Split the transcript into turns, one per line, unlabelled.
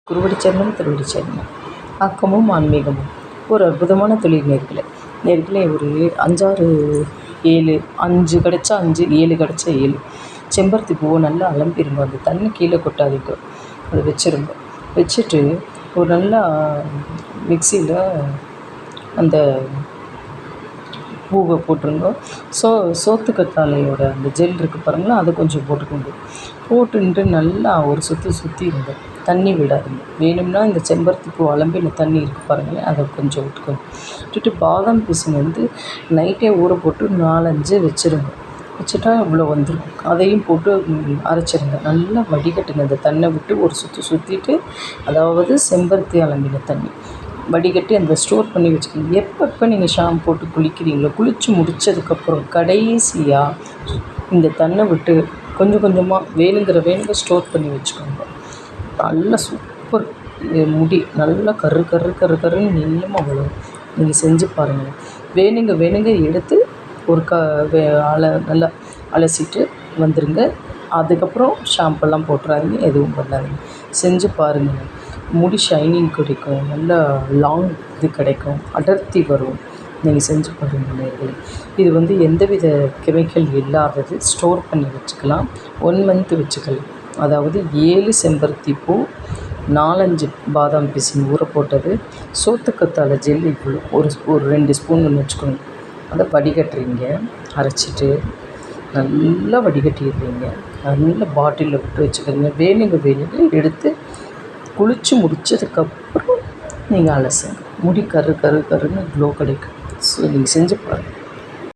குருவடிச்சரணம் திருவடிச்சரணம். ஆக்கமும் ஆன்மீகமும் ஒரு அற்புதமான தொழில் நேர்களே. ஒரு 5, 7 5 கிடச்சா 5, 7 கிடச்சா 7 செம்பருத்தி பூவை நல்லா அலம்பிடுங்க. அந்த தண்ணி கீழே கொட்டாதீங்க, அதை வச்சுருங்க. வச்சுட்டு ஒரு நல்லா மிக்சியில் அந்த பூவை போட்டுருங்க. சோத்துக்கத்தாழையோட அந்த ஜெல் இருக்குது பாருங்களா, அதை கொஞ்சம் போட்டுக்கோங்க. போட்டுன்ட்டு நல்லா ஒரு சுற்றிடுங்க. தண்ணி விடாதுங்க. வேணும்னா இந்த செம்பருத்தி பூ அலம்பின தண்ணி இருக்குது பாருங்களேன், அதை கொஞ்சம் விட்டுக்கோங்க. விட்டுட்டு பாதாம் பிசின் நைட்டே ஊற போட்டு 4-5 வச்சுருங்க. வச்சுட்டா இவ்வளோ வந்துடும். அதையும் போட்டு அரைச்சிடுங்க. நல்லா வடிகட்டுங்க. அந்த தண்ணை விட்டு ஒரு சுற்றிட்டு, அதாவது செம்பருத்தி அலம்பின தண்ணி வடிகட்டி அந்த ஸ்டோர் பண்ணி வச்சுக்கோங்க. எப்போ நீங்கள் ஷாம்பு போட்டு குளிக்கிறீங்களோ, குளித்து முடித்ததுக்கப்புறம் கடைசியாக இந்த தண்ணை விட்டு கொஞ்சம் கொஞ்சமாக வேணுங்கிற ஸ்டோர் பண்ணி வச்சுக்கோங்க. நல்லா சூப்பர் முடி நல்லா கருன்னு நீளமாக வளரும். நீங்கள் செஞ்சு பாருங்கள். வேணுங்க எடுத்து ஒரு நல்லா அலசிட்டு வந்துடுங்க. அதுக்கப்புறம் ஷாம்பெல்லாம் போட்டுறாதீங்க, எதுவும் பண்ணாதீங்க. செஞ்சு பாருங்கள். முடி ஷைனிங் கிடைக்கும், நல்லா லாங் இது கிடைக்கும், அடர்த்தி வரும். நீங்கள் செஞ்சு பாருங்கள் நேர்களே. இது எந்தவித கெமிக்கல் இல்லாதது. ஸ்டோர் பண்ணி வச்சுக்கலாம், 1 மந்த் வச்சுக்கலாம். அதாவது 7 செம்பருத்தி பூ, 4-5 பாதாம் பிசின் ஊற போட்டது, சோத்துக்கத்தாழை ஜெல் இவ்வளோ ஒரு 2 ஸ்பூன் வச்சுக்கோங்க. அதை வடிகட்டுறீங்க. அரைச்சிட்டு நல்லா வடிகட்டிடுறீங்க. நல்லா பாட்டிலில் விட்டு வச்சுக்கிறீங்க. வேணுங்க எடுத்து குளித்து முடித்ததுக்கப்புறம் நீங்கள் அலசுங்க. முடி கருன்னு க்ளோ கிடைக்கும். ஸோ நீங்கள் செஞ்சு பாருங்கள்.